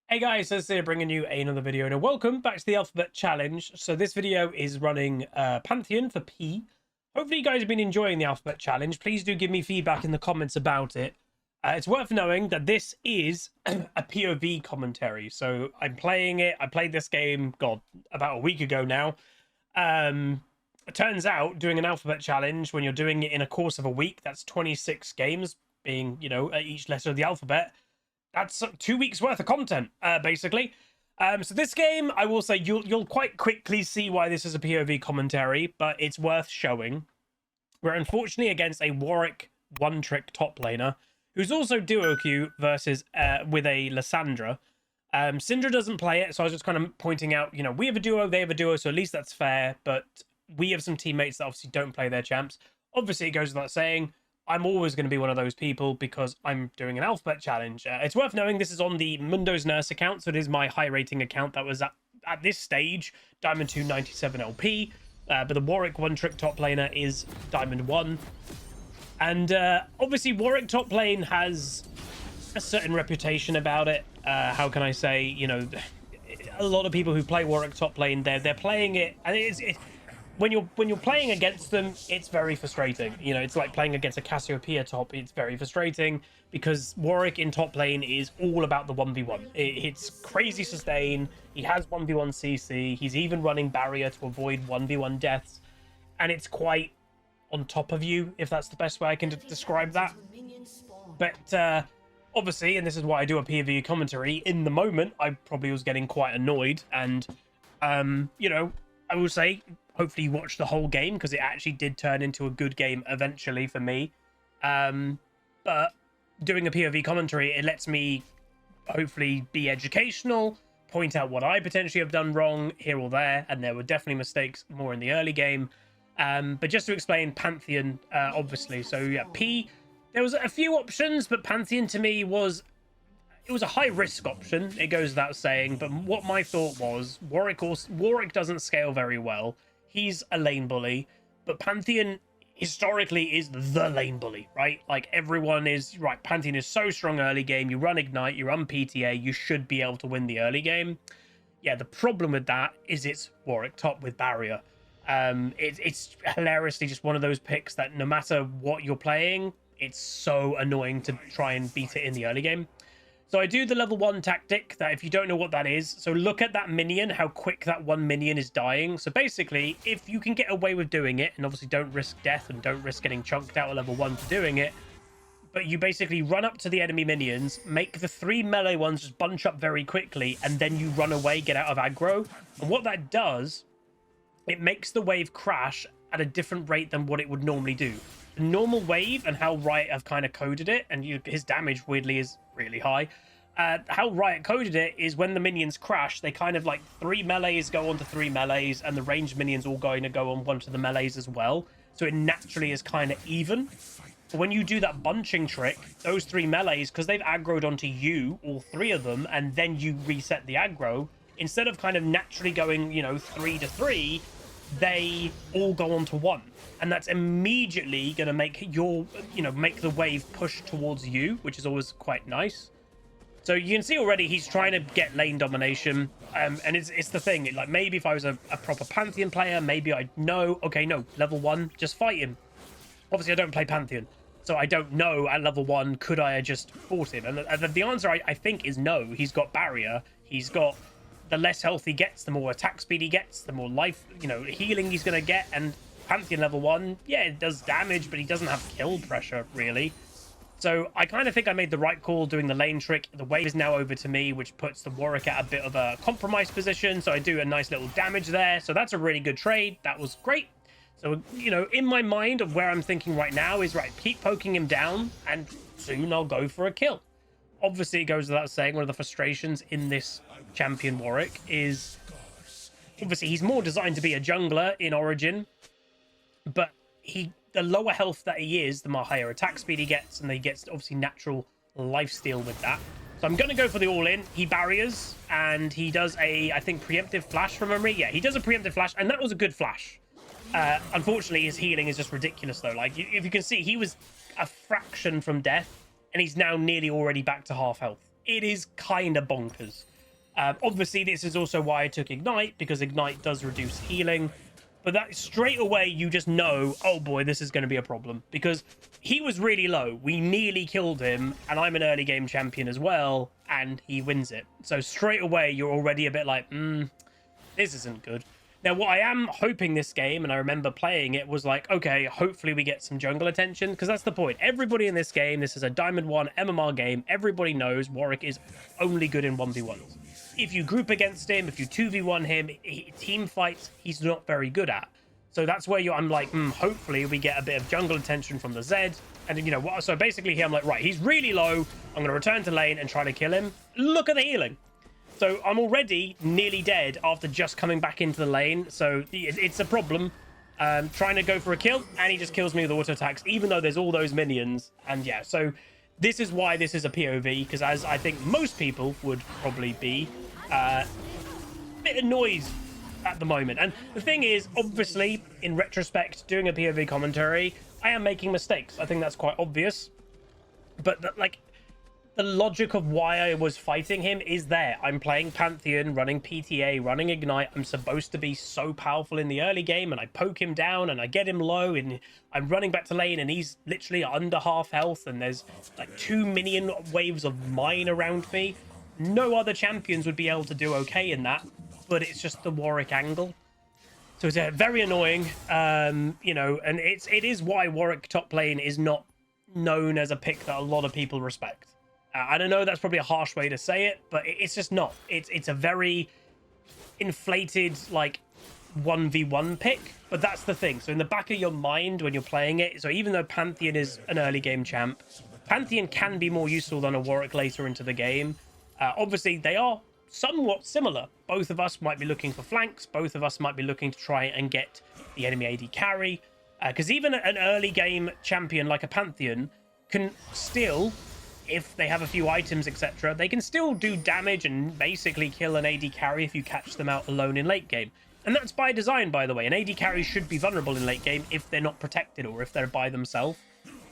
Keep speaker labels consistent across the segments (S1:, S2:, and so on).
S1: Hey guys, so today bringing you another video and welcome back to the Alphabet Challenge. So this video is running Pantheon for P. Hopefully you guys have been enjoying the Alphabet Challenge. Please do give me feedback in the comments about it. It's worth knowing that this is a POV commentary. So I'm playing it. I played this game, God, about a week ago now. It turns out doing an Alphabet Challenge, when you're doing it in a course of a week, that's 26 games, being, each letter of the alphabet. That's 2 weeks worth of content, basically. So this game, I will say, you'll quite quickly see why this is a POV commentary, but it's worth showing. We're unfortunately against a Warwick one-trick top laner, who's also duo queue versus with a Lysandra. Syndra doesn't play it, so I was just kind of pointing out, we have a duo, they have a duo, so at least that's fair, but we have some teammates that obviously don't play their champs. Obviously, it goes without saying, I'm always going to be one of those people because I'm doing an alphabet challenge. It's worth knowing this is on the Mundo's Nurse account, so it is my high rating account that was at this stage Diamond 2 97 LP. But the Warwick one trick top laner is Diamond 1. And obviously Warwick top lane has a certain reputation about it. How can I say, a lot of people who play Warwick top lane, they're playing it, and it's when you're playing against them, it's very frustrating. It's like playing against a Cassiopeia top. It's very frustrating because Warwick in top lane is all about the 1v1. It's crazy sustain. He has 1v1 CC. He's even running barrier to avoid 1v1 deaths. And it's quite on top of you, if that's the best way I can describe that. But obviously, and this is why I do a POV commentary, in the moment, I probably was getting quite annoyed. And, I will say, hopefully you watched the whole game because it actually did turn into a good game eventually for me. But doing a POV commentary, it lets me hopefully be educational, point out what I potentially have done wrong here or there, and there were definitely mistakes more in the early game. But just to explain Pantheon, obviously, so yeah, P, there was a few options, but Pantheon to me was a high risk option, it goes without saying. But what my thought was, Warwick doesn't scale very well. He's a lane bully, but Pantheon historically is the lane bully, right? Like everyone is, right, Pantheon is so strong early game. You run Ignite, you run PTA, you should be able to win the early game. Yeah, the problem with that is it's Warwick top with barrier. It's hilariously just one of those picks that no matter what you're playing, it's so annoying to try and beat it in the early game. So I do the level 1 tactic that, if you don't know what that is, so look at that minion, how quick that one minion is dying. So basically, if you can get away with doing it, and obviously don't risk death and don't risk getting chunked out at level 1 for doing it, but you basically run up to the enemy minions, make the 3 melee ones just bunch up very quickly, and then you run away, get out of aggro. And what that does, it makes the wave crash at a different rate than what it would normally do. The normal wave, and how Riot have kind of coded it, and his damage weirdly is really high. How Riot coded it is when the minions crash, they kind of like 3 melees go onto 3 melees, and the ranged minions all going to go on one to the melees as well. So it naturally is kind of even. But when you do that bunching trick, those 3 melees, because they've aggroed onto you, all 3 of them, and then you reset the aggro, instead of kind of naturally going, 3 to 3, they all go onto 1. And that's immediately going to make your, make the wave push towards you, which is always quite nice. So you can see already he's trying to get lane domination. And it's the thing, like maybe if I was a proper Pantheon player, maybe I'd know, okay, no, level 1, just fight him. Obviously, I don't play Pantheon, so I don't know at level 1, could I have just fought him? And the answer, I think, is no. He's got barrier. He's got, the less health he gets, the more attack speed he gets, the more life, healing he's going to get. And Pantheon level 1, yeah, it does damage, but he doesn't have kill pressure, really. So I kind of think I made the right call doing the lane trick. The wave is now over to me, which puts the Warwick at a bit of a compromised position. So I do a nice little damage there. So that's a really good trade. That was great. So, in my mind of where I'm thinking right now is, right, keep poking him down, and soon I'll go for a kill. Obviously, it goes without saying, one of the frustrations in this champion Warwick is, obviously, he's more designed to be a jungler in Origin, but the lower health that he is, the more higher attack speed he gets, and he gets obviously natural lifesteal with that. So I'm going to go for the all-in. He barriers, and he does a, I think, preemptive flash from memory. Yeah, he does a preemptive flash, and that was a good flash. Unfortunately, his healing is just ridiculous, though. Like, if you can see, he was a fraction from death, and he's now nearly already back to half health. It is kind of bonkers. Obviously, this is also why I took Ignite, because Ignite does reduce healing. But that straight away, you just know, oh boy, this is going to be a problem. Because he was really low. We nearly killed him, and I'm an early game champion as well, and he wins it. So straight away, you're already a bit like, this isn't good. Now, what I am hoping this game, and I remember playing it, was like, okay, hopefully we get some jungle attention, because that's the point. Everybody in this game, this is a Diamond 1 MMR game, everybody knows Warwick is only good in 1v1s. If you group against him, if you 2v1 him, team fights, he's not very good at. So that's where I'm like, hopefully we get a bit of jungle attention from the Zed. And, you know, what? So basically here I'm like, right, he's really low. I'm going to return to lane and try to kill him. Look at the healing. So I'm already nearly dead after just coming back into the lane. So it's a problem. Trying to go for a kill, and he just kills me with auto attacks, even though there's all those minions. And yeah, so this is why this is a POV, because as I think most people would probably be, a bit annoyed at the moment. And the thing is, obviously, in retrospect, doing a POV commentary, I am making mistakes. I think that's quite obvious. But the logic of why I was fighting him is there. I'm playing Pantheon, running PTA, running Ignite. I'm supposed to be so powerful in the early game, and I poke him down and I get him low, and I'm running back to lane and he's literally under half health, and there's like 2 minion waves of mine around me. No other champions would be able to do okay in that, but it's just the Warwick angle. So it's very annoying, you know, and it is why Warwick top lane is not known as a pick that a lot of people respect. I don't know, that's probably a harsh way to say it, but it's just not. It's a very inflated, like, 1v1 pick, but that's the thing. So in the back of your mind when you're playing it, so even though Pantheon is an early game champ, Pantheon can be more useful than a Warwick later into the game. Obviously, they are somewhat similar. Both of us might be looking for flanks. Both of us might be looking to try and get the enemy AD carry. Because even an early game champion like a Pantheon can still, if they have a few items, etc., they can still do damage and basically kill an AD carry if you catch them out alone in late game. And that's by design, by the way. An AD carry should be vulnerable in late game if they're not protected or if they're by themselves.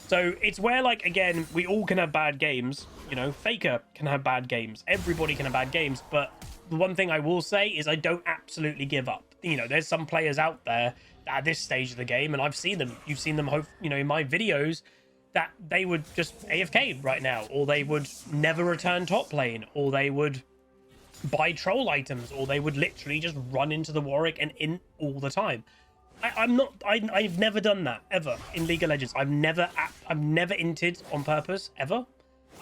S1: So it's where, like, again, we all can have bad games. You know, Faker can have bad games. Everybody can have bad games. But the one thing I will say is I don't absolutely give up. You know, there's some players out there at this stage of the game, and I've seen them. You've seen them, you know, in my videos, that they would just AFK right now, or they would never return top lane, or they would buy troll items, or they would literally just run into the Warwick and in all the time. I've never done that ever in League of Legends. I've never inted on purpose ever.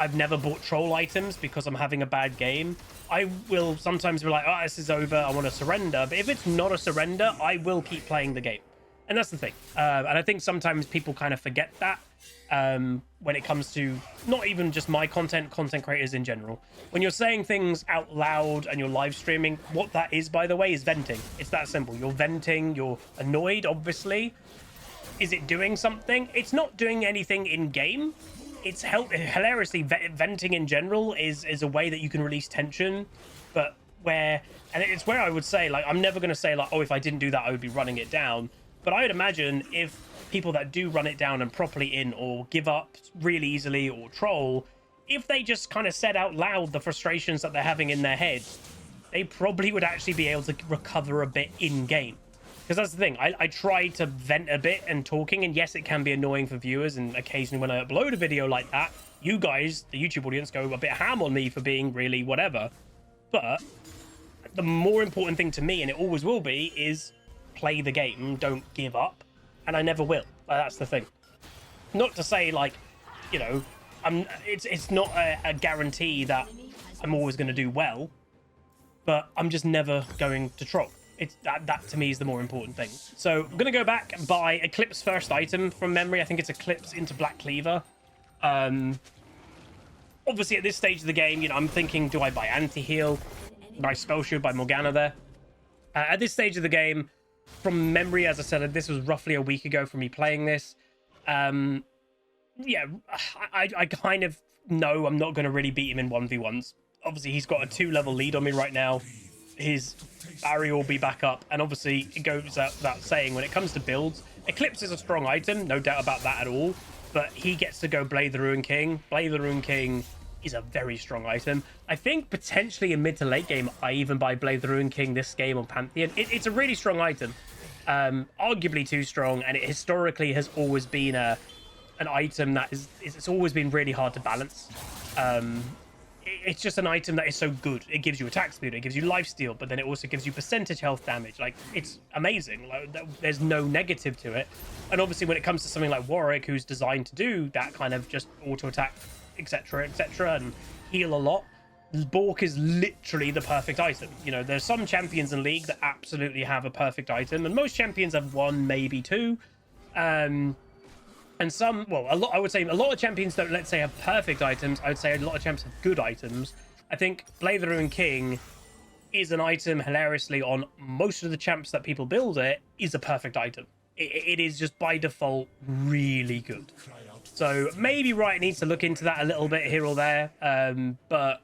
S1: I've never bought troll items because I'm having a bad game. I will sometimes be like, oh, this is over, I want to surrender. But if it's not a surrender, I will keep playing the game. And that's the thing. And I think sometimes people kind of forget that when it comes to not even just my content creators in general. When you're saying things out loud and you're live streaming, what that is, by the way, is venting. It's that simple. You're venting, you're annoyed, obviously. Is it doing something? It's not doing anything in game. It's hilariously, venting in general is a way that you can release tension, but and it's where I would say, like, I'm never going to say, like, oh, if I didn't do that, I would be running it down. But I would imagine if people that do run it down and properly in, or give up really easily, or troll, if they just kind of said out loud the frustrations that they're having in their head, they probably would actually be able to recover a bit in game. Because that's the thing, I try to vent a bit and talking, and yes, it can be annoying for viewers, and occasionally when I upload a video like that, you guys, the YouTube audience, go a bit ham on me for being really whatever. But the more important thing to me, and it always will be, is play the game, don't give up. And I never will. That's the thing. Not to say, like, you know, it's not a guarantee that I'm always going to do well, but I'm just never going to troll. It's that to me is the more important thing. So I'm going to go back and buy Eclipse first item from memory. I think it's Eclipse into Black Cleaver. Obviously, at this stage of the game, you know, I'm thinking, do I buy Anti-Heal? Buy Spell Shield, buy Morgana there? At this stage of the game, from memory, as I said, this was roughly a week ago for me playing this. Yeah, I kind of know I'm not going to really beat him in 1v1s. Obviously, he's got a 2-level lead on me right now. His barrier will be back up. And obviously, it goes without saying, when it comes to builds, Eclipse is a strong item, no doubt about that at all. But he gets to go Blade the Ruin King. Blade the Ruin King is a very strong item. I think potentially in mid to late game, I even buy Blade the Ruined King this game on Pantheon. It's a really strong item. Arguably too strong, and it historically has always been an item that it's always been really hard to balance. It's just an item that is so good. It gives you attack speed, it gives you lifesteal, but then it also gives you percentage health damage. Like, it's amazing. Like, there's no negative to it. And obviously when it comes to something like Warwick, who's designed to do that kind of just auto attack, etc., and heal a lot, Bork is literally the perfect item. You know, there's some champions in League that absolutely have a perfect item, and most champions have one, maybe two. And some, well, a lot, I would say a lot of champions don't, let's say, have perfect items. I would say a lot of champions have good items. I think Blade the Ruined King is an item, hilariously, on most of the champs that people build it, is a perfect item. It is just by default really good. So maybe Riot needs to look into that a little bit here or there. But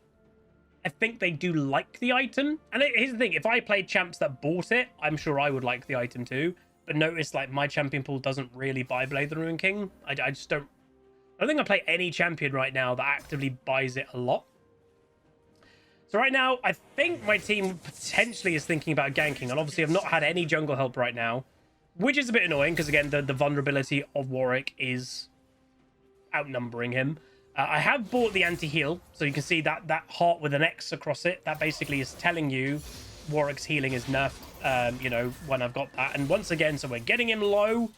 S1: I think they do like the item. And here's the thing, if I played champs that bought it, I'm sure I would like the item too. But notice, like, my champion pool doesn't really buy Blade the Ruined King. I just don't... I don't think I play any champion right now that actively buys it a lot. So right now, I think my team potentially is thinking about ganking. And obviously, I've not had any jungle help right now, which is a bit annoying because, again, the vulnerability of Warwick is outnumbering him. I have bought the anti-heal, so you can see that heart with an X across it. That basically is telling you Warwick's healing is nerfed, you know, when I've got that. And once again, so we're getting him low.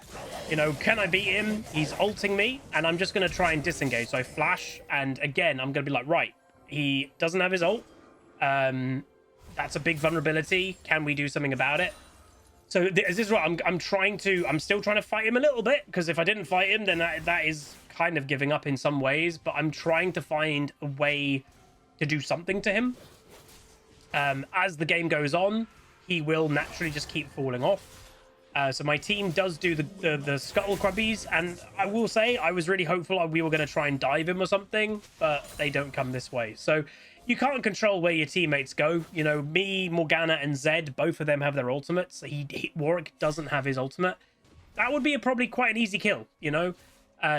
S1: You know, can I beat him? He's ulting me, and I'm just going to try and disengage. So I flash, and again, I'm going to be like, right, he doesn't have his ult. That's a big vulnerability. Can we do something about it? So this is what I'm still trying to fight him a little bit, because if I didn't fight him, then that is kind of giving up in some ways, but I'm trying to find a way to do something to him. As the game goes on, he will naturally just keep falling off. So my team does do the scuttle crabbies, and I will say I was really hopeful we were going to try and dive him or something, but they don't come this way. So you can't control where your teammates go. You know, me, Morgana, and Zed, both of them have their ultimates. Warwick doesn't have his ultimate. That would be probably quite an easy kill, you know?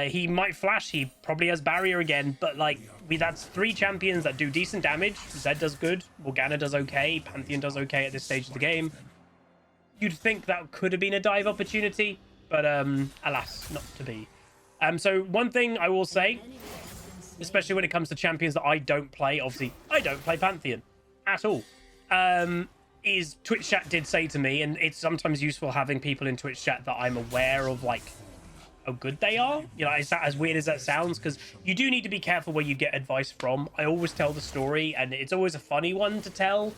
S1: He might flash, he probably has barrier again, but like, that's 3 champions that do decent damage. Zed does good, Morgana does okay, Pantheon does okay at this stage of the game. You'd think that could have been a dive opportunity, but alas, not to be. So one thing I will say, especially when it comes to champions that I don't play, obviously I don't play Pantheon at all, is Twitch chat did say to me, and it's sometimes useful having people in Twitch chat that I'm aware of, like, how good they are. You know, as weird as that sounds, because you do need to be careful where you get advice from. I always tell the story, and it's always a funny one to tell.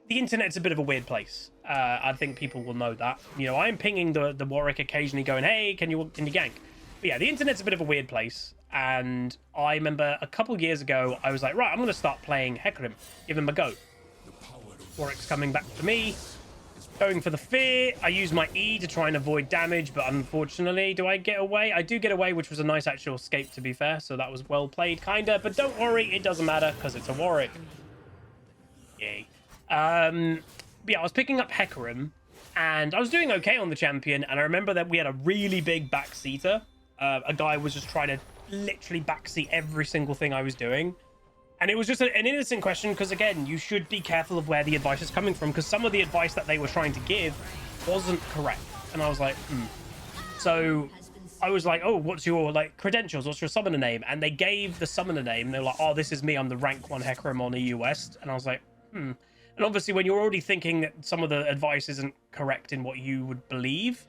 S1: The internet's a bit of a weird place. I think people will know that. You know, I'm pinging the Warwick occasionally going, hey, can you gank? But yeah, the internet's a bit of a weird place. And I remember a couple years ago, I was like, right, I'm going to start playing Hecarim. Give him a go. Warwick's coming back to me. Going for the fear. I use my E to try and avoid damage, but unfortunately, do I get away? I do get away, which was a nice actual escape, to be fair. So that was well played, kinda. But don't worry, it doesn't matter, because it's a Warwick. Yay. But yeah, I was picking up Hecarim, and I was doing okay on the champion, and I remember that we had a really big backseater. A guy was just trying to literally backseat every single thing I was doing. And it was just an innocent question, because, again, you should be careful of where the advice is coming from, because some of the advice that they were trying to give wasn't correct. And I was like, So I was like, oh, what's your, like, credentials? What's your summoner name? And they gave the summoner name. They were like, oh, this is me. I'm the rank 1 Hecarim on EU West. And I was like, And obviously, when you're already thinking that some of the advice isn't correct in what you would believe,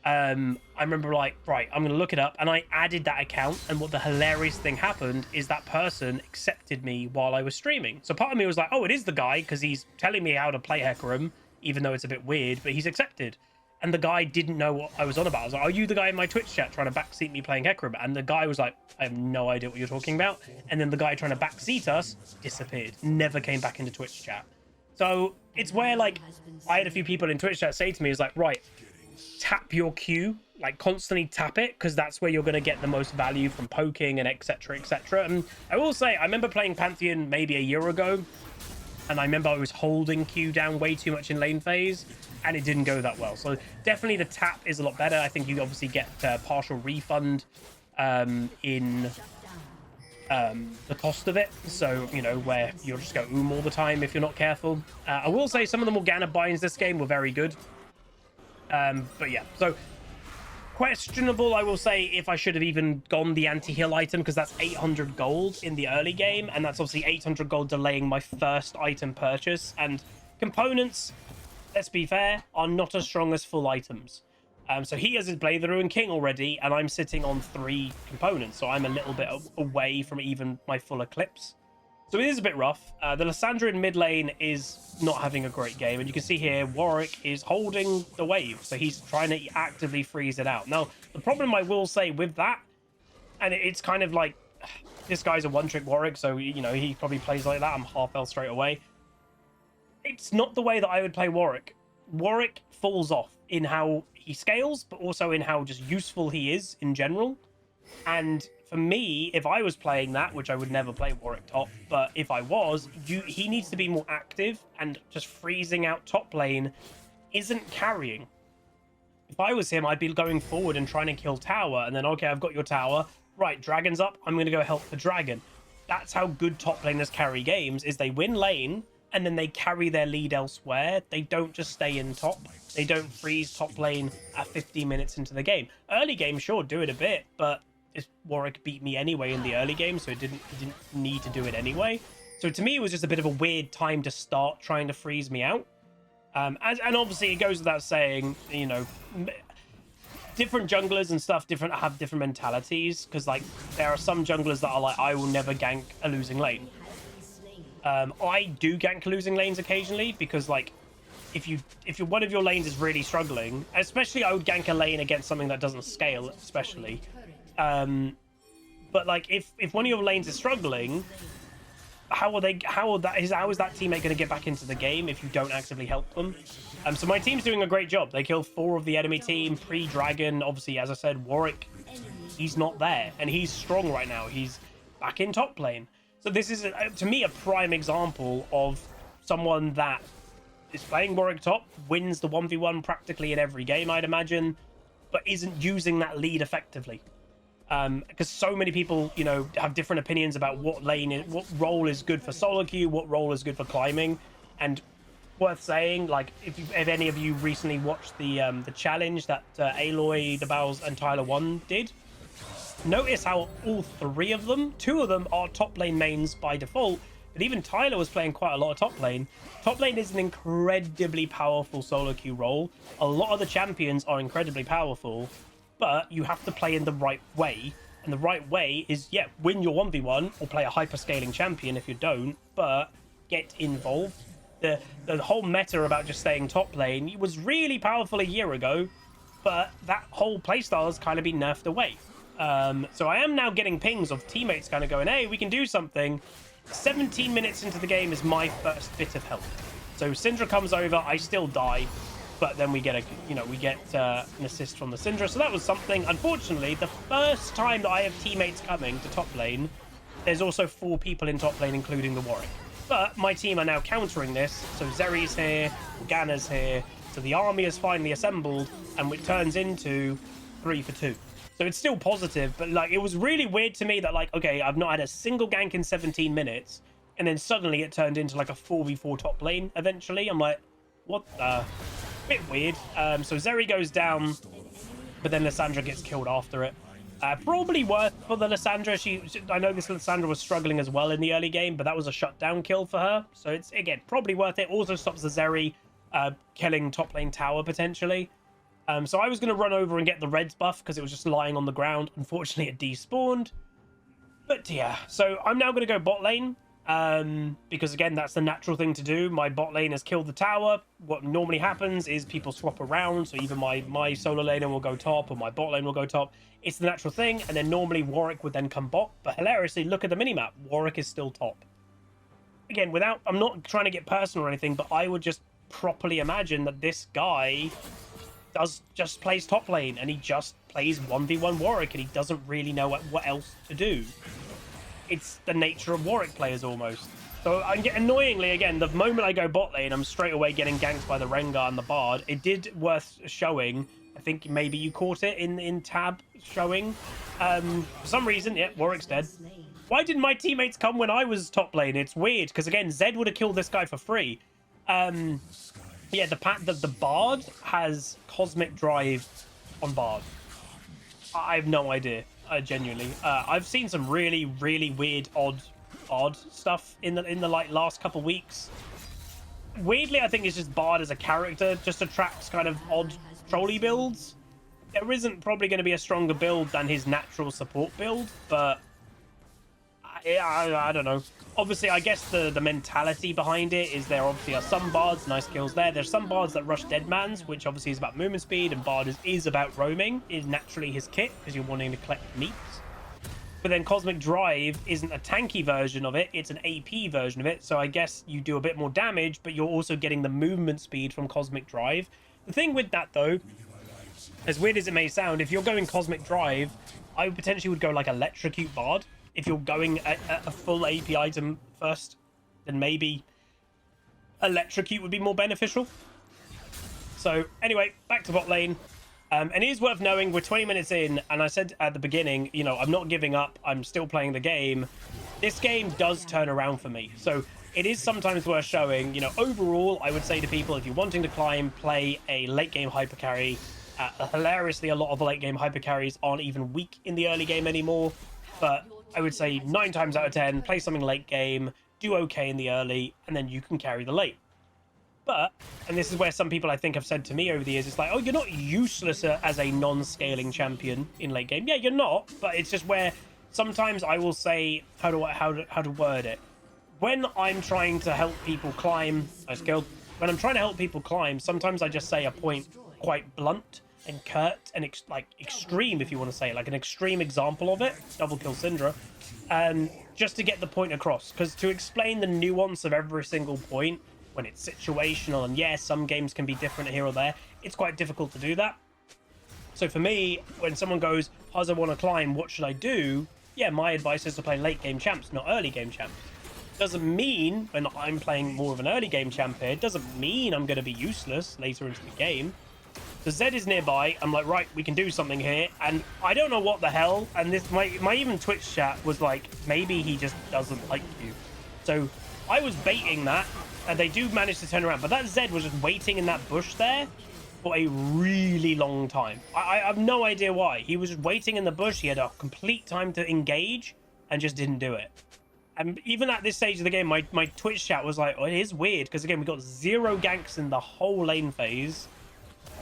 S1: I remember, like, right, I'm going to look it up, and I added that account, and what the hilarious thing happened is that person accepted me while I was streaming. So part of me was like, oh, it is the guy, because he's telling me how to play Hecarim, even though it's a bit weird, but he's accepted. And the guy didn't know what I was on about. I was like, are you the guy in my Twitch chat trying to backseat me playing Hecarim? And the guy was like, I have no idea what you're talking about. And then the guy trying to backseat us disappeared, never came back into Twitch chat. So it's where, like, I had a few people in Twitch chat say to me, is like, right, tap your Q, like, constantly tap it, because that's where you're going to get the most value from poking and etc, etc. And I will say, I remember playing Pantheon maybe a year ago, and I remember I was holding Q down way too much in lane phase, and it didn't go that well. So definitely the tap is a lot better. I think you obviously get partial refund in the cost of it. So, you know, where you'll just go all the time if you're not careful. I will say some of the Morgana binds this game were very good. But yeah, so questionable, I will say, if I should have even gone the anti-heal item, because that's 800 gold in the early game, and that's obviously 800 gold delaying my first item purchase. And components, let's be fair, are not as strong as full items. So he has his Blade the Ruin King already, and I'm sitting on 3 components, so I'm a little bit away from even my full Eclipse. So it is a bit rough. The Lysandra in mid lane is not having a great game, and you can see here Warwick is holding the wave, so he's trying to actively freeze it out. Now, the problem I will say with that, and it's kind of like, this guy's a one-trick Warwick, so, you know, he probably plays like that. I'm half L straight away. It's not the way that I would play Warwick. Warwick falls off in how he scales, but also in how just useful he is in general. And for me, if I was playing that, which I would never play Warwick top, but if I was, he needs to be more active, and just freezing out top lane isn't carrying. If I was him, I'd be going forward and trying to kill tower, and then, okay, I've got your tower. Right, dragon's up, I'm going to go help the dragon. That's how good top laners carry games, is they win lane, and then they carry their lead elsewhere. They don't just stay in top. They don't freeze top lane at 15 minutes into the game. Early game, sure, do it a bit, but Warwick beat me anyway in the early game, so it didn't need to do it anyway. So to me, it was just a bit of a weird time to start trying to freeze me out. And obviously, it goes without saying, you know, different junglers and stuff have different mentalities, because like there are some junglers that are like, I will never gank a losing lane. I do gank losing lanes occasionally, because like if one of your lanes is really struggling, especially I would gank a lane against something that doesn't scale, especially. But like if one of your lanes is struggling, how is that teammate going to get back into the game if you don't actively help them? So my team's doing a great job. They killed 4 of the enemy team pre-dragon. Obviously, as I said, Warwick, he's not there, and he's strong right now. He's back in top lane. So this is, to me, a prime example of someone that is playing Warwick top, wins the 1v1 practically in every game, I'd imagine, but isn't using that lead effectively. Because so many people, you know, have different opinions about what role is good for solo queue, what role is good for climbing. And worth saying, like, if any of you recently watched the challenge that Aloy, DeBows, and Tyler 1 did, notice how all 3 of them, 2 of them are top lane mains by default, but even Tyler was playing quite a lot of top lane. Top lane is an incredibly powerful solo queue role. A lot of the champions are incredibly powerful, but you have to play in the right way. And the right way is, yeah, win your 1v1 or play a hyper-scaling champion if you don't, but get involved. The whole meta about just staying top lane was really powerful a year ago, but that whole playstyle has kind of been nerfed away. So I am now getting pings of teammates kind of going, hey, we can do something. 17 minutes into the game is my first bit of help. So Syndra comes over, I still die, but then we get an assist from the Syndra. So that was something. Unfortunately, the first time that I have teammates coming to top lane, there's also 4 people in top lane, including the Warwick. But my team are now countering this. So Zeri's here, Morgana's here. So the army is finally assembled, and it turns into 3 for 2. So it's still positive, but like it was really weird to me that like, okay, I've not had a single gank in 17 minutes, and then suddenly it turned into like a 4v4 top lane eventually. I'm like, what the? Bit weird. So Zeri goes down, but then Lysandra gets killed after it. Probably worth for the Lysandra. I know this Lysandra was struggling as well in the early game, but that was a shutdown kill for her. So it's, again, probably worth it. Also stops the Zeri killing top lane tower potentially. So I was going to run over and get the Reds buff because it was just lying on the ground. Unfortunately, it despawned. But yeah, so I'm now going to go bot lane. Because again, that's the natural thing to do. My bot lane has killed the tower. What normally happens is people swap around. So either my solo laner will go top or my bot lane will go top. It's the natural thing. And then normally Warwick would then come bot. But hilariously, look at the minimap. Warwick is still top. Again, I'm not trying to get personal or anything, but I would just properly imagine that this guy just plays top lane and he just plays 1v1 Warwick and he doesn't really know what else to do. It's the nature of Warwick players almost. So annoyingly, again, the moment I go bot lane, I'm straight away getting ganked by the Rengar and the Bard. It did worth showing. I think maybe you caught it in tab showing. For some reason, yeah, Warwick's dead. Why didn't my teammates come when I was top lane? It's weird, because again, Zed would have killed this guy for free. Yeah, the Bard has Cosmic Drive on Bard. I have no idea, genuinely. I've seen some really, really weird, odd stuff in the like last couple weeks. Weirdly, I think it's just Bard as a character just attracts kind of odd trolley builds. There isn't probably going to be a stronger build than his natural support build, but I don't know. Obviously, I guess the mentality behind it is there obviously are some bards, nice skills there. There's some bards that rush deadmans, which obviously is about movement speed, and bard is about roaming, is naturally his kit, because you're wanting to collect meats. But then Cosmic Drive isn't a tanky version of it, it's an AP version of it, so I guess you do a bit more damage, but you're also getting the movement speed from Cosmic Drive. The thing with that, though, as weird as it may sound, if you're going Cosmic Drive, I potentially would go like Electrocute Bard. If you're going a full AP item first, then maybe Electrocute would be more beneficial. So anyway, back to bot lane. And it is worth knowing, we're 20 minutes in, and I said at the beginning, you know, I'm not giving up. I'm still playing the game. This game does turn around for me. So it is sometimes worth showing, you know, overall, I would say to people, if you're wanting to climb, play a late game hyper carry. Hilariously, a lot of late game hyper carries aren't even weak in the early game anymore. But I would say 9 times out of 10, play something late game, do okay in the early, and then you can carry the late. But, and this is where some people I think have said to me over the years, it's like, oh, you're not useless as a non-scaling champion in late game. Yeah, you're not, but it's just where sometimes I will say, how to word it. When I'm trying to help people climb, when I'm trying to help people climb, sometimes I just say a point quite blunt and curt and like extreme, if you want to say it, like an extreme example of it, double kill Syndra, and just to get the point across, because to explain the nuance of every single point when it's situational, and yes, some games can be different here or there, it's quite difficult to do that. So for me, when someone goes, Huzz, I want to climb, what should I do? Yeah, my advice is to play late game champs, not early game champs. Doesn't mean when I'm playing more of an early game champ here, doesn't mean I'm going to be useless later into the game. So Zed is nearby. I'm like, right, we can do something here. And I don't know what the hell. And this, my even Twitch chat was like, maybe he just doesn't like you. So I was baiting that, and they do manage to turn around. But that Zed was just waiting in that bush there for a really long time. I have no idea why. He was just waiting in the bush. He had a complete time to engage and just didn't do it. And even at this stage of the game, my Twitch chat was like, oh, it is weird. Because again, we got 0 ganks in the whole lane phase.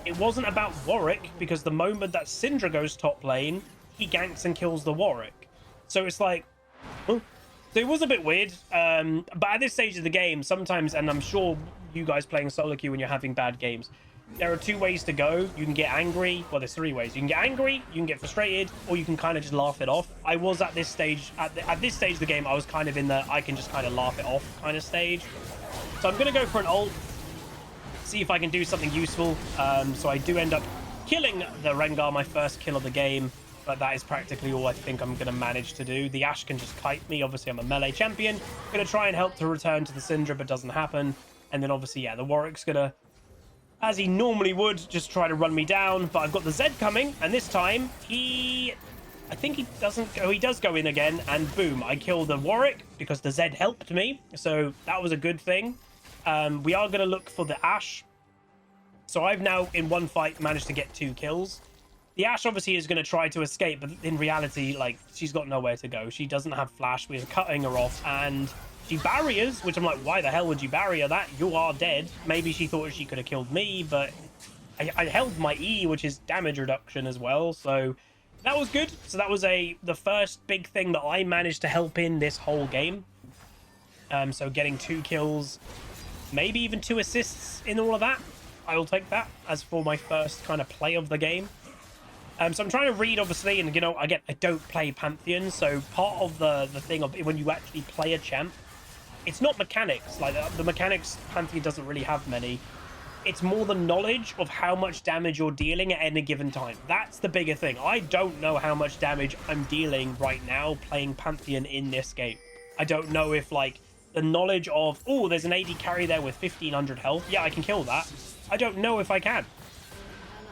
S1: It wasn't about Warwick, because the moment that Syndra goes top lane, he ganks and kills the Warwick. So it's like, oh. So it was a bit weird. But at this stage of the game, sometimes, and I'm sure you guys playing solo queue when you're having bad games, there are 2 ways to go. You can get angry. Well, there's 3 ways. You can get angry, you can get frustrated, or you can kind of just laugh it off. I was at this stage, at this stage of the game, I was kind of in the I can just kind of laugh it off kind of stage. So I'm going to go for an ult. See if I can do something useful. So I do end up killing the Rengar, my first kill of the game, but that is practically all I think I'm going to manage to do. The Ashe can just kite me. Obviously, I'm a melee champion. Going to try and help to return to the Syndra, but doesn't happen. And then obviously, yeah, the Warwick's going to, as he normally would, just try to run me down. But I've got the Zed coming, and this time I think he doesn't go. He does go in again, and boom, I kill the Warwick because the Zed helped me. So that was a good thing. We are going to look for the Ashe. So I've now, in one fight, managed to get 2 kills. The Ashe obviously is going to try to escape, but in reality, like, she's got nowhere to go. She doesn't have flash. We're cutting her off, and she barriers, which I'm like, why the hell would you barrier that? You are dead. Maybe she thought she could have killed me, but I held my E, which is damage reduction as well. So that was good. So that was the first big thing that I managed to help in this whole game. So getting 2 kills, maybe even 2 assists in all of that. I'll take that as for my first kind of play of the game. So I'm trying to read, obviously, and, you know, again, I don't play Pantheon, so part of the thing of when you actually play a champ, it's not mechanics. Like, the mechanics, Pantheon doesn't really have many. It's more the knowledge of how much damage you're dealing at any given time. That's the bigger thing. I don't know how much damage I'm dealing right now playing Pantheon in this game. I don't know if, like, the knowledge of, oh, there's an AD carry there with 1500 health. Yeah, I can kill that. I don't know if I can.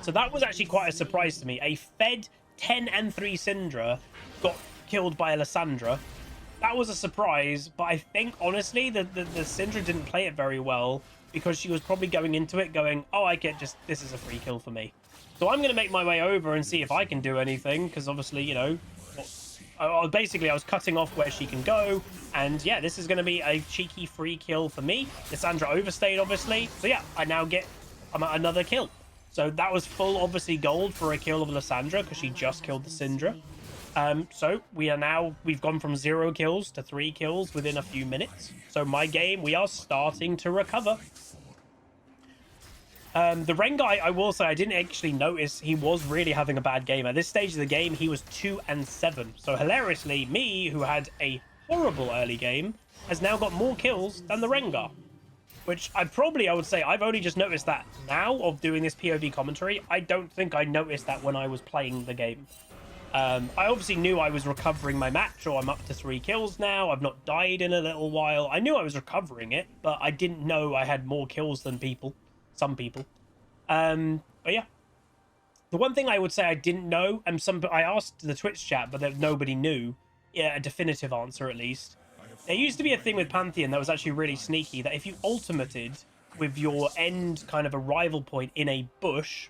S1: So that was actually quite a surprise to me. A fed 10 and 3 Syndra got killed by Alessandra. that was a surprise, but I think, honestly, the Syndra didn't play it very well because she was probably going into it going, oh, I get just, this is a free kill for me. So I'm going to make my way over and see if I can do anything because obviously, you know, basically I was cutting off where she can go. And yeah, this is going to be a cheeky free kill for me. Lissandra overstayed, obviously. So yeah, I now get another kill. So that was full, obviously, gold for a kill of Lissandra because she just killed the Syndra. So we've gone from 0 kills to 3 kills within a few minutes. So my game, we are starting to recover. The Rengar, I will say, I didn't actually notice he was really having a bad game. At this stage of the game, he was 2-7. So hilariously, me, who had a horrible early game, has now got more kills than the Rengar. Which I would say, I've only just noticed that now of doing this POV commentary. I don't think I noticed that when I was playing the game. I obviously knew I was recovering my match, or I'm up to 3 kills now. I've not died in a little while. I knew I was recovering it, but I didn't know I had more kills than some people. But yeah. The one thing I would say I didn't know, and I asked the Twitch chat, but nobody knew, yeah, a definitive answer at least. There used to be a thing with Pantheon that was actually really sneaky, that if you ultimated with your end kind of arrival point in a bush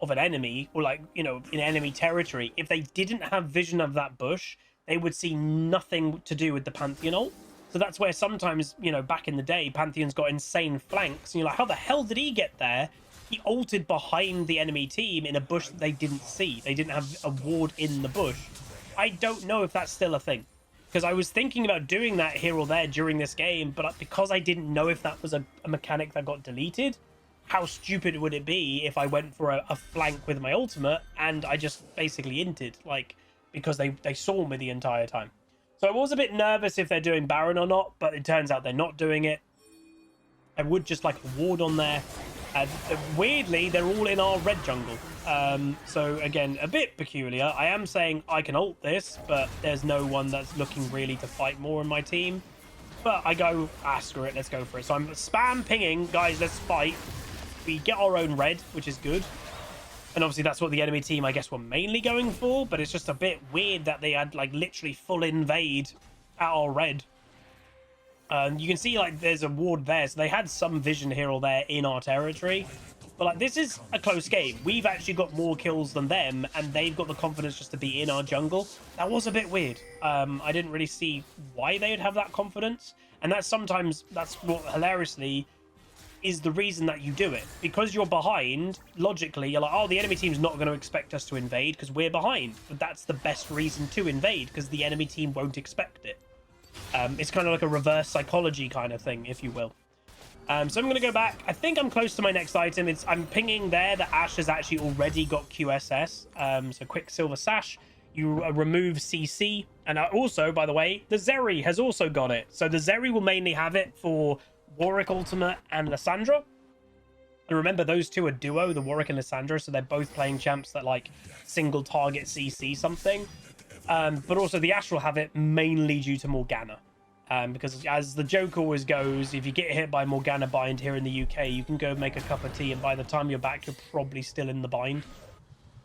S1: of an enemy, or like, you know, in enemy territory, if they didn't have vision of that bush, they would see nothing to do with the Pantheon ult. So that's where sometimes, you know, back in the day, Pantheon's got insane flanks, and you're like, how the hell did he get there? He ulted behind the enemy team in a bush that they didn't see. They didn't have a ward in the bush. I don't know if that's still a thing, because I was thinking about doing that here or there during this game, but because I didn't know if that was a mechanic that got deleted, how stupid would it be if I went for a flank with my ultimate and I just basically inted, like, because they saw me the entire time. So I was a bit nervous if they're doing Baron or not, but it turns out they're not doing it. I would just like a ward on there. Weirdly, they're all in our red jungle. So again, a bit peculiar. I am saying I can ult this, but there's no one that's looking really to fight more in my team. But I go, screw it, let's go for it. So I'm spam pinging, guys, let's fight. We get our own red, which is good. And obviously that's what the enemy team, I guess, were mainly going for. But it's just a bit weird that they had, like, literally full invade at our red. You can see, like, there's a ward there. So they had some vision here or there in our territory. But, like, this is a close game. We've actually got more kills than them, and they've got the confidence just to be in our jungle. That was a bit weird. I didn't really see why they would have that confidence. And that's what, hilariously, is the reason that you do it. Because you're behind, logically, you're like, oh, the enemy team's not going to expect us to invade because we're behind. But that's the best reason to invade, because the enemy team won't expect it. It's kind of like a reverse psychology kind of thing, if you will. So I'm going to go back. I think I'm close to my next item. I'm pinging there that Ashe has actually already got QSS. So Quicksilver Sash. You remove CC. And also, by the way, the Zeri has also got it. So the Zeri will mainly have it for Warwick Ultimate and Lissandra. And remember, those two are duo, the Warwick and Lissandra. So they're both playing champs that, like, single target CC something. But also the Ashe will have it mainly due to Morgana. Because as the joke always goes, if you get hit by Morgana bind here in the UK, you can go make a cup of tea, and by the time you're back, you're probably still in the bind.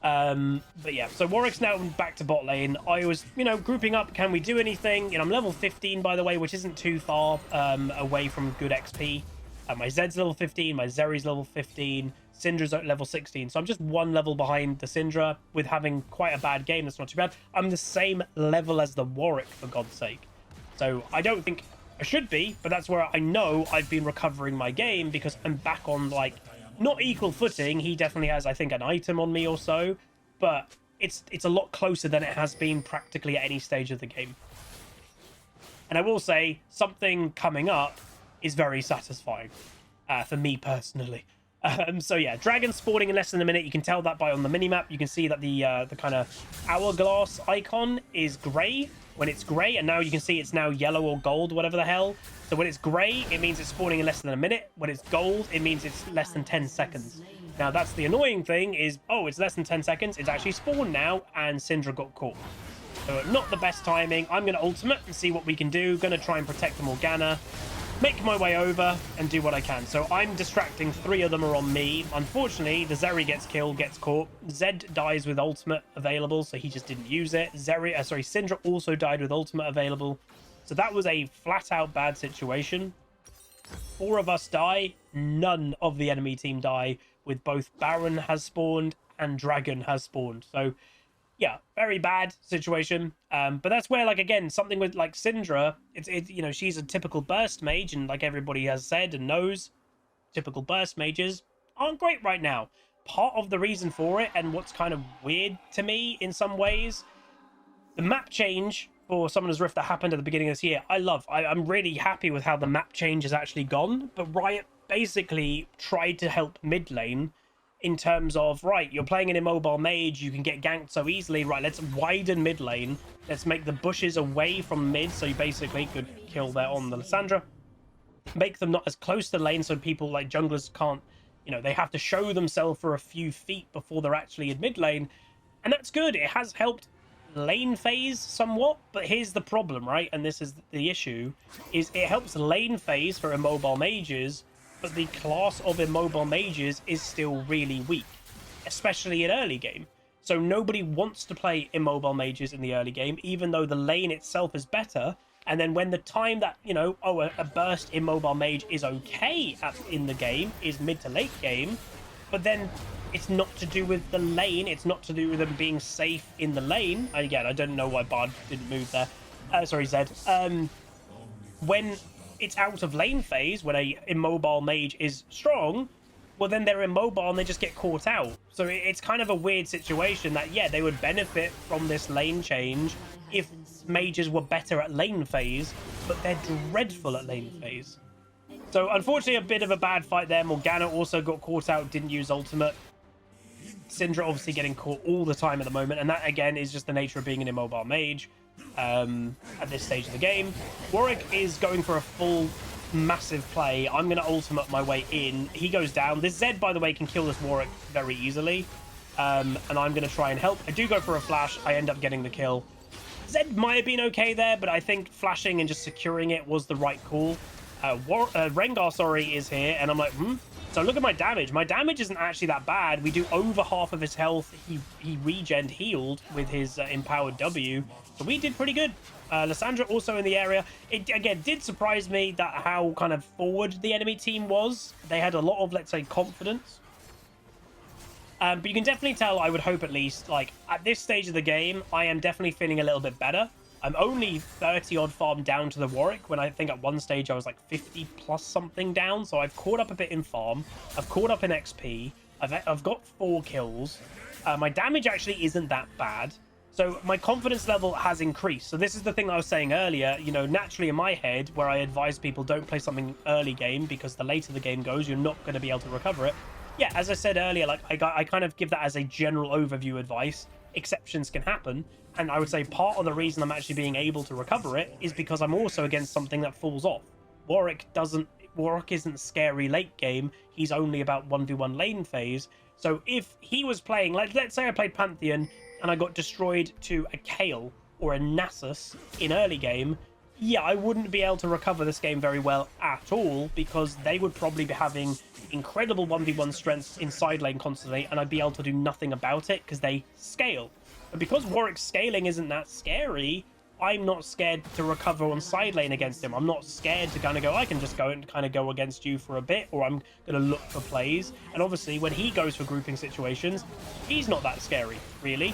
S1: But yeah, so Warwick's now back to bot lane. I was, you know, grouping up, can we do anything? You know, I'm level 15, by the way, which isn't too far away from good XP. My Zed's level 15, my Zeri's level 15, Syndra's at level 16. So I'm just one level behind the Syndra with having quite a bad game. That's not too bad. I'm the same level as the Warwick, for God's sake. So I don't think I should be, but that's where I know I've been recovering my game, because I'm back on, like, not equal footing. He definitely has, I think, an item on me or so, but it's a lot closer than it has been practically at any stage of the game. And I will say, something coming up is very satisfying for me personally. So yeah, dragon spawning in less than a minute. You can tell that by on the minimap. You can see that the kind of hourglass icon is grey when it's grey, and now you can see it's now yellow or gold, whatever the hell. So when it's grey, it means it's spawning in less than a minute. When it's gold, it means it's less than 10 seconds. Now that's the annoying thing is, oh, it's less than 10 seconds. It's actually spawned now, and Syndra got caught. So not the best timing. I'm going to ultimate and see what we can do. Going to try and protect the Morgana. Make my way over and do what I can. So I'm distracting. 3 of them are on me. Unfortunately, the Zeri gets killed, gets caught. Zed dies with ultimate available, so he just didn't use it. Syndra also died with ultimate available. So that was a flat out bad situation. 4 of us die, none of the enemy team die, with both Baron has spawned and Dragon has spawned. So yeah, very bad situation. But that's where, like, again, something with like Syndra, it's you know, she's a typical burst mage, and like everybody has said and knows, typical burst mages aren't great right now. Part of the reason for it, and what's kind of weird to me in some ways, the map change for Summoner's Rift that happened at the beginning of this year, I'm really happy with how the map change has actually gone. But Riot basically tried to help mid lane in terms of, right, you're playing an immobile mage, you can get ganked so easily, right, let's widen mid lane, let's make the bushes away from mid, so you basically could kill there on the Lissandra, make them not as close to lane, so people like junglers can't, you know, they have to show themselves for a few feet before they're actually in mid lane. And that's good, it has helped lane phase somewhat, but here's the problem, right, and this is the issue, is it helps lane phase for immobile mages, but the class of immobile mages is still really weak, especially in early game. So nobody wants to play immobile mages in the early game, even though the lane itself is better. And then when the time that, you know, oh, a burst immobile mage is okay in the game, is mid to late game, but then it's not to do with the lane, it's not to do with them being safe in the lane. Again, I don't know why Bard didn't move there. Sorry, Zed. When it's out of lane phase, when a immobile mage is strong, well, then they're immobile and they just get caught out. So it's kind of a weird situation that, yeah, they would benefit from this lane change if mages were better at lane phase, but they're dreadful at lane phase. So unfortunately, a bit of a bad fight there. Morgana also got caught out, didn't use ultimate. Syndra obviously getting caught all the time at the moment, and that again is just the nature of being an immobile mage at this stage of the game. Warwick is going for a full massive play. I'm going to ultimate my way in. He goes down. This Zed, by the way, can kill this Warwick very easily, and I'm going to try and help. I do go for a flash. I end up getting the kill. Zed might have been okay there, but I think flashing and just securing it was the right call. Rengar, sorry, is here, and I'm like, So look at my damage. My damage isn't actually that bad. We do over half of his health. He regen healed with his empowered W. So we did pretty good. Lissandra also in the area. It, again, did surprise me that how kind of forward the enemy team was. They had a lot of, let's say, confidence. But you can definitely tell, I would hope at least, like, at this stage of the game, I am definitely feeling a little bit better. I'm only 30-odd farm down to the Warwick, when I think at one stage I was like 50 plus something down. So I've caught up a bit in farm. I've caught up in XP. I've got 4 kills. My damage actually isn't that bad. So my confidence level has increased. So this is the thing I was saying earlier. You know, naturally in my head, where I advise people don't play something early game, because the later the game goes, you're not going to be able to recover it. Yeah, as I said earlier, like I kind of give that as a general overview advice. Exceptions can happen. And I would say part of the reason I'm actually being able to recover it is because I'm also against something that falls off. Warwick isn't scary late game. He's only about 1v1 lane phase. So if he was playing, like, let's say I played Pantheon and I got destroyed to a Kayle or a Nasus in early game, yeah, I wouldn't be able to recover this game very well at all, because they would probably be having incredible 1v1 strength in side lane constantly, and I'd be able to do nothing about it because they scale. But because Warwick's scaling isn't that scary, I'm not scared to recover on side lane against him. I'm not scared to kind of go, I can just go and kind of go against you for a bit, or I'm going to look for plays. And obviously, when he goes for grouping situations, he's not that scary, really.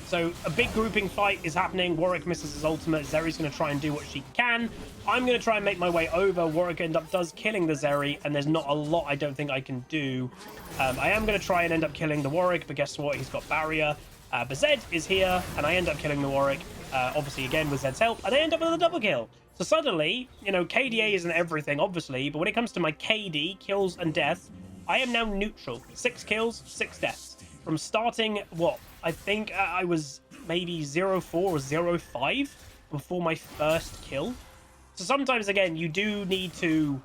S1: So a big grouping fight is happening. Warwick misses his ultimate. Zeri's going to try and do what she can. I'm going to try and make my way over. Warwick does killing the Zeri, and there's not a lot I don't think I can do. I am going to try and end up killing the Warwick, but guess what? He's got barrier. But Zed is here, and I end up killing the Warwick, obviously again with Zed's help, and I end up with a double kill. So suddenly, you know, KDA isn't everything, obviously, but when it comes to my KD, kills and death, I am now neutral. 6 kills, 6 deaths. From starting, what? I think I was maybe 0-4 or 0-5 before my first kill. So sometimes, again, you do need to,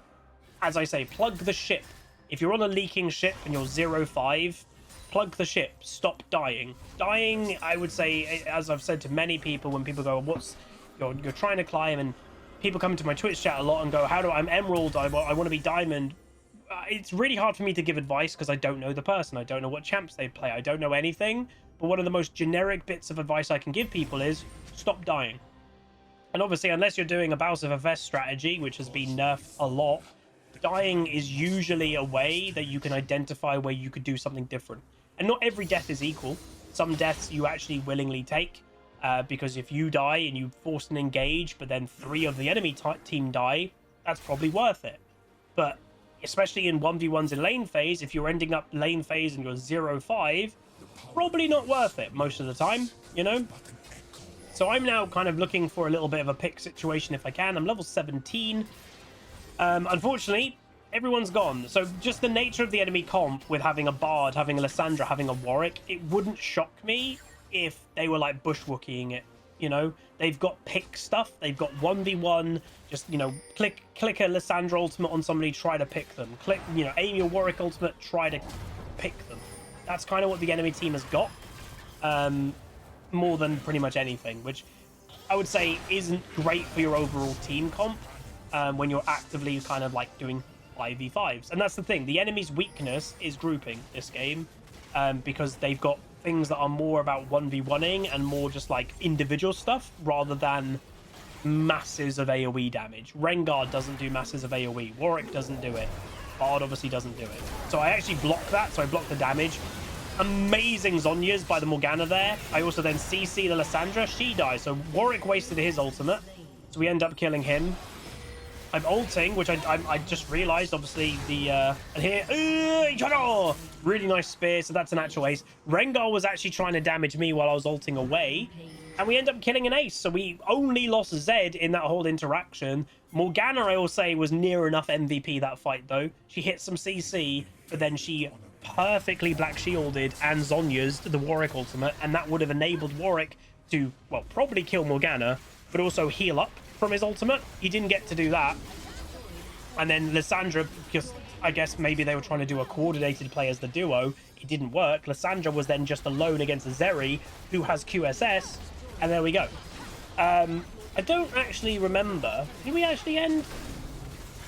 S1: as I say, plug the ship. If you're on a leaking ship and you're 0-5, plug the ship. Stop dying. Dying, I would say, as I've said to many people, when people go, you're trying to climb, and people come to my Twitch chat a lot and go, I'm Emerald, I want to be Diamond. It's really hard for me to give advice because I don't know the person. I don't know what champs they play. I don't know anything. But one of the most generic bits of advice I can give people is stop dying. And obviously, unless you're doing a Bouse of Fs strategy, which has been nerfed a lot, dying is usually a way that you can identify where you could do something different. And not every death is equal. Some deaths you actually willingly take, because if you die and you force an engage, but then 3 of the enemy team die, that's probably worth it. But especially in 1v1s in lane phase, if you're ending up lane phase and you're 0-5, probably not worth it most of the time, you know? So I'm now kind of looking for a little bit of a pick situation if I can. I'm level 17. Unfortunately, everyone's gone. So just the nature of the enemy comp with having a Bard, having a Lissandra, having a Warwick, it wouldn't shock me if they were like bushwooking it. You know, they've got pick stuff. They've got 1v1. Just, you know, click a Lissandra ultimate on somebody, try to pick them. Click, you know, aim your Warwick ultimate, try to pick them. That's kind of what the enemy team has got. More than pretty much anything, which I would say isn't great for your overall team comp when you're actively kind of like doing 5v5s. And that's the thing, the enemy's weakness is grouping this game, because they've got things that are more about 1v1ing and more just like individual stuff rather than masses of AoE damage. Rengar doesn't do masses of AoE, Warwick doesn't do it, Bard obviously doesn't do it. So I actually blocked that, so I blocked the damage. Amazing Zhonya's by the Morgana there. I also then CC the Lissandra. She dies. So Warwick wasted his ultimate. So we end up killing him. I'm ulting, which I just realized, obviously, the... and here... really nice spear. So that's an actual ace. Rengar was actually trying to damage me while I was ulting away. And we end up killing an ace. So we only lost Zed in that whole interaction. Morgana, I will say, was near enough MVP that fight, though. She hit some CC, but then she perfectly black shielded and Zhonya's the Warwick ultimate, and that would have enabled Warwick to, well, probably kill Morgana, but also heal up from his ultimate. He didn't get to do that. And then Lissandra, because I guess maybe they were trying to do a coordinated play as the duo, it didn't work. Lissandra was then just alone against Zeri, who has QSS, and there we go. I don't actually remember. Did we actually end?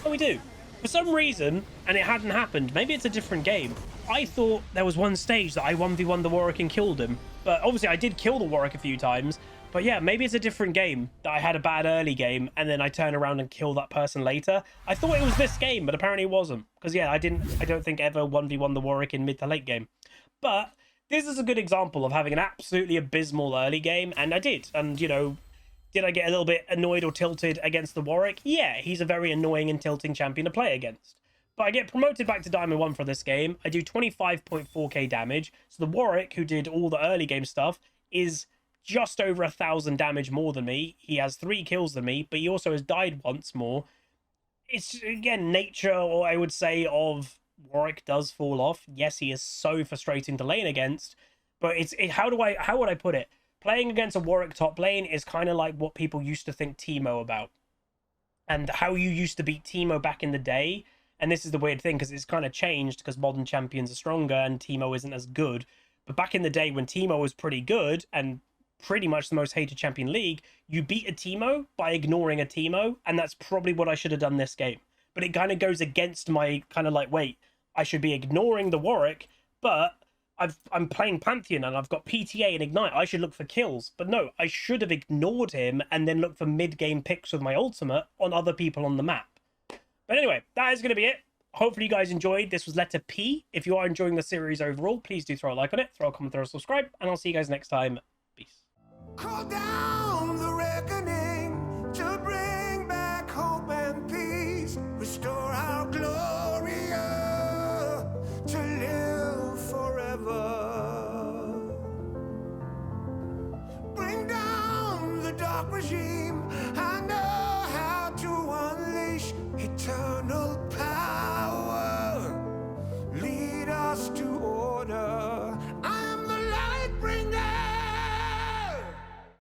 S1: Oh, we do. For some reason, and it hadn't happened, maybe it's a different game, I thought there was one stage that I 1v1 the Warwick and killed him. But obviously I did kill the Warwick a few times. But yeah, maybe it's a different game, that I had a bad early game and then I turn around and kill that person later. I thought it was this game, but apparently it wasn't. Because yeah, I don't think ever 1v1 the Warwick in mid to late game. But this is a good example of having an absolutely abysmal early game, and I did. And, you know, did I get a little bit annoyed or tilted against the Warwick? Yeah, he's a very annoying and tilting champion to play against. But I get promoted back to Diamond 1 for this game. I do 25.4k damage. So the Warwick, who did all the early game stuff, is just over 1,000 damage more than me. He has 3 kills than me, but he also has died once more. It's, again, nature, or I would say, of Warwick does fall off. Yes, he is so frustrating to lane against, but how would I put it? Playing against a Warwick top lane is kind of like what people used to think Teemo about. And how you used to beat Teemo back in the day. And this is the weird thing, because it's kind of changed because modern champions are stronger and Teemo isn't as good. But back in the day when Teemo was pretty good and pretty much the most hated champion league, you beat a Teemo by ignoring a Teemo. And that's probably what I should have done this game. But it kind of goes against my kind of like, wait, I should be ignoring the Warwick, but I'm playing Pantheon and I've got PTA and Ignite. I should look for kills. But no, I should have ignored him and then look for mid-game picks with my ultimate on other people on the map. But anyway, that is going to be it. Hopefully you guys enjoyed. This was letter P. If you are enjoying the series overall, please do throw a like on it, throw a comment, throw a subscribe, and I'll see you guys next time. Peace.
S2: Call down the reckoning to bring back hope and peace. Restore our glory to live forever. Bring down the dark regime and